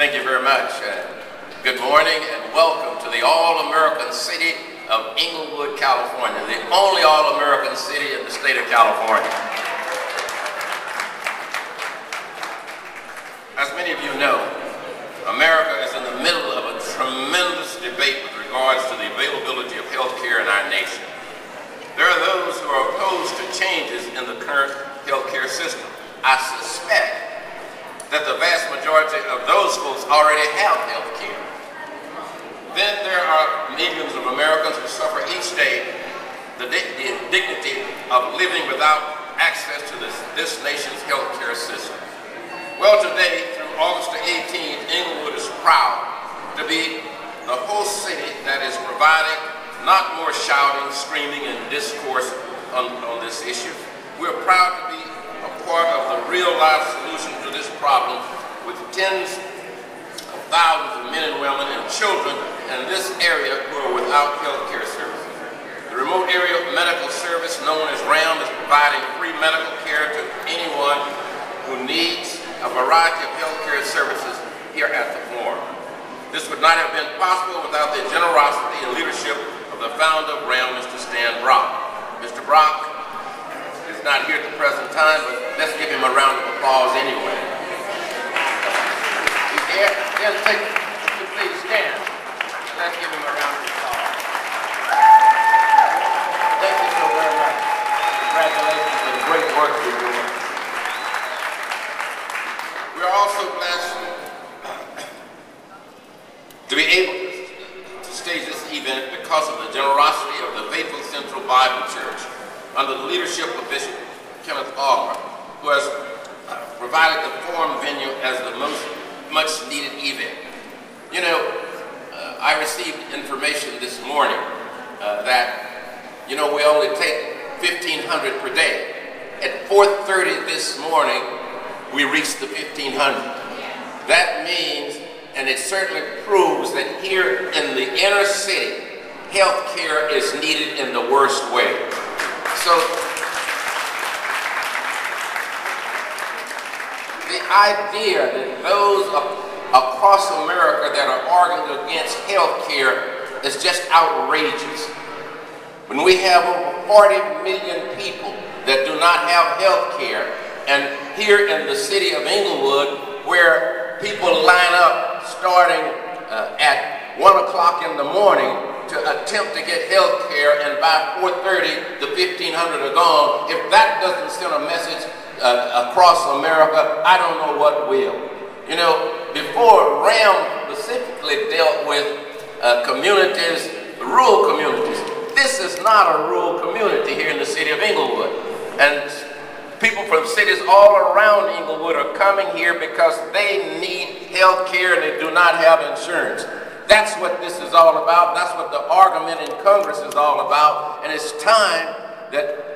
Thank you very much. Good morning and welcome to the all-American city of Inglewood, California, the only all-American city in the state of California. As many of you know, America is in the middle of a tremendous debate with regards to the availability of health care in our nation. There are those who are opposed to changes in the current health care system. I suspect that the vast majority of those folks already have health care. Then there are millions of Americans who suffer each day the indignity of living without access to this nation's health care system. Well, today, through August the 18th, Inglewood is proud to be the host city that is providing not more shouting, screaming, and discourse on this issue. We're proud to be a part of the real-life solution to this problem with tens of thousands of men and women and children in this area who are without health care services. The remote area medical service known as RAM is providing free medical care to anyone who needs a variety of health care services here at the forum. This would not have been possible without the generosity and leadership of the founder of RAM, Mr. Stan Brock. Mr. Brock is not here at the present time, but let's give him a round of applause anyway. Then please stand. Let's give him a round of applause. Thank you so very much. Congratulations on the great work you're doing. We're also blessed to be able to stage this event because of the generosity of the Faithful Central Bible Church under the leadership of Bishop Kenneth Almer, who has provided the forum venue as the much needed event. You know, I received information this morning that, you know, we only take 1,500 per day. At 4:30 this morning, we reached the 1,500. That means, and it certainly proves, that here in the inner city, health care is needed in the worst way. So, the idea that those across America that are arguing against health care is just outrageous. When we have over 40 million people that do not have health care, and here in the city of Inglewood, where people line up starting at 1 o'clock in the morning to attempt to get health care, and by 4:30, the 1,500 are gone. If that doesn't send a message across America, I don't know what will. You know, before RAM specifically dealt with communities, rural communities. This is not a rural community here in the city of Inglewood. And people from cities all around Inglewood are coming here because they need health care and they do not have insurance. That's what this is all about. That's what the argument in Congress is all about. And it's time that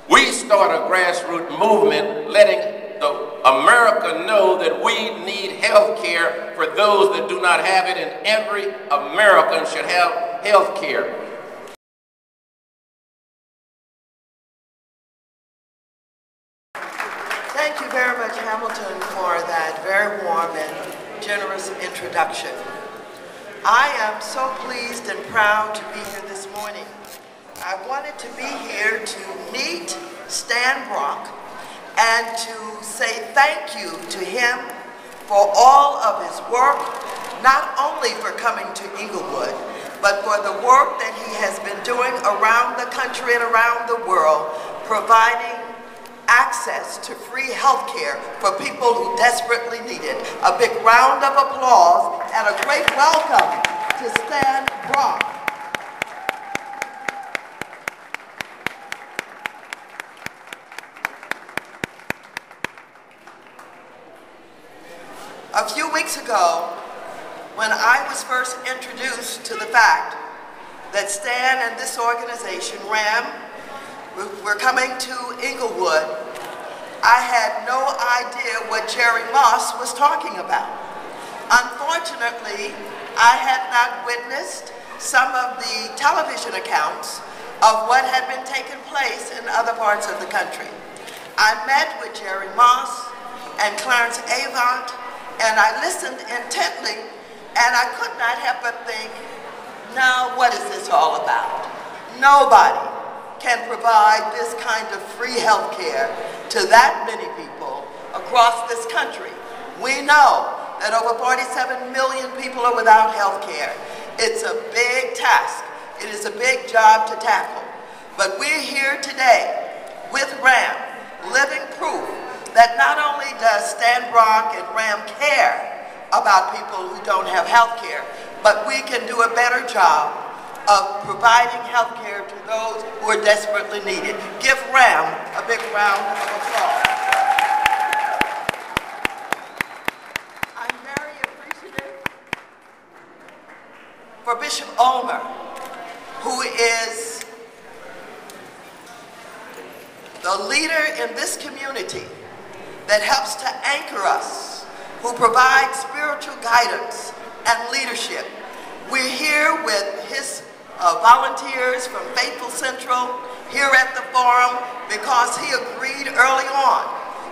we start a grassroots movement letting America know that we need health care for those that do not have it, and every American should have health care. Thank you very much, Hamilton, for that very warm and generous introduction. I am so pleased and proud to be here this morning. I wanted to be here to meet Stan Brock and to say thank you to him for all of his work, not only for coming to Inglewood, but for the work that he has been doing around the country and around the world, providing access to free health care for people who desperately need it. A big round of applause and a great welcome to Stan Brock. A few weeks ago, when I was first introduced to the fact that Stan and this organization, RAM, were coming to Inglewood, I had no idea what Jerry Moss was talking about. Unfortunately, I had not witnessed some of the television accounts of what had been taking place in other parts of the country. I met with Jerry Moss and Clarence Avant and I listened intently, and I could not help but think, now what is this all about? Nobody can provide this kind of free health care to that many people across this country. We know that over 47 million people are without health care. It's a big task. It is a big job to tackle. But we're here today with RAM, living proof that not only does Stan Brock and RAM care about people who don't have health care, but we can do a better job of providing health care to those who are desperately needed. Give RAM a big round of applause. I'm very appreciative for Bishop Ulmer, who is the leader in this community that helps to anchor us, who provides spiritual guidance and leadership. We're here with his volunteers from Faithful Central here at the forum because he agreed early on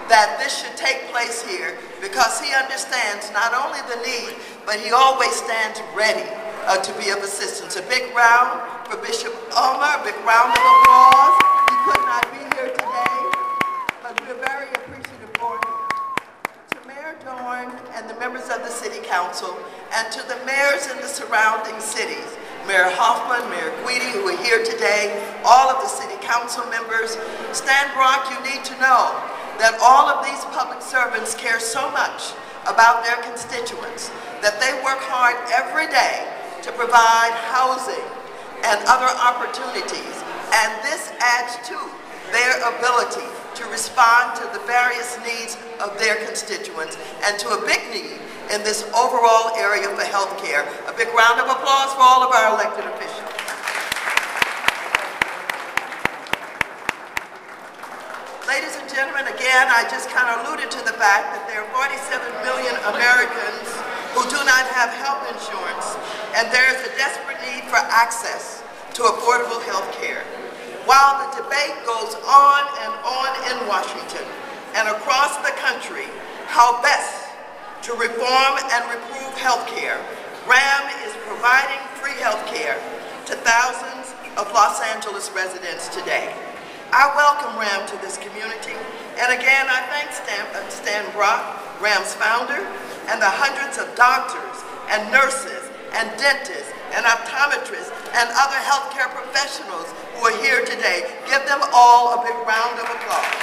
that this should take place here because he understands not only the need, but he always stands ready to be of assistance. A big round for Bishop Ulmer, a big round of applause. He could not be here today, but we're very appreciative for him. To Mayor Dorn and the members of the City Council, and to the mayors in the surrounding cities, Mayor Hoffman, Mayor Guidi, who are here today, all of the City Council members. Stan Brock, you need to know that all of these public servants care so much about their constituents that they work hard every day to provide housing and other opportunities, and this adds to their ability to respond to the various needs of their constituents and to a big need in this overall area for health care. A big round of applause for all of our elected officials. Ladies and gentlemen, again, I just kind of alluded to the fact that there are 47 million Americans who do not have health insurance, and there's a desperate need for access to affordable health care. While the debate goes on in Washington and across the country, how best to reform and improve health care, RAM is providing free health care to thousands of Los Angeles residents today. I welcome RAM to this community, and again, I thank Stan Brock, RAM's founder, and the hundreds of doctors and nurses and dentists and optometrists and other healthcare professionals who are here today. Give them all a big round of applause.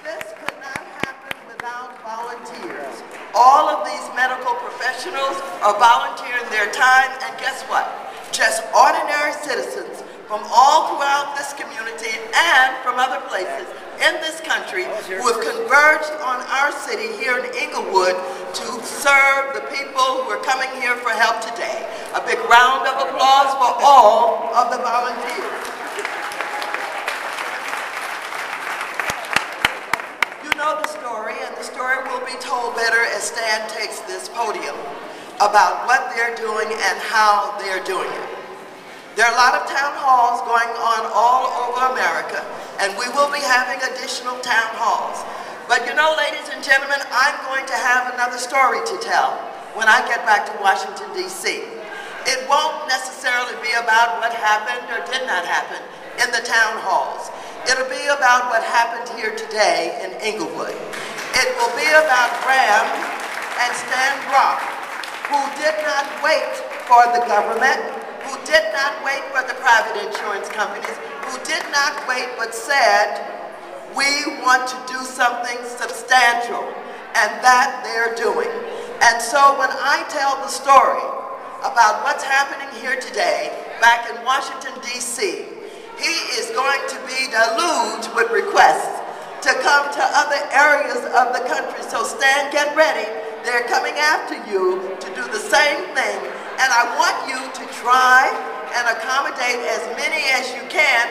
This could not happen without volunteers. All of these medical professionals are volunteering their time, and guess what? Just ordinary citizens from all throughout this community and from other places in this country who have converged on our city here in Inglewood to serve the people who are coming here for help today. A big round of applause for all of the volunteers. You know the story, and the story will be told better as Stan takes this podium about what they're doing and how they're doing it. There are a lot of town halls going on all over America, and we will be having additional town halls. But you know, ladies and gentlemen, I'm going to have another story to tell when I get back to Washington, D.C. It won't necessarily be about what happened or did not happen in the town halls. It'll be about what happened here today in Inglewood. It will be about RAM and Stan Brock, who did not wait for the government, who did not wait for the private insurance companies, who did not wait but said, we want to do something substantial, and that they're doing. And so when I tell the story about what's happening here today, back in Washington, D.C., he is going to be deluged with requests to come to other areas of the country. So Stan, get ready. They're coming after you to do the same thing. And I want you to try and accommodate as many as you can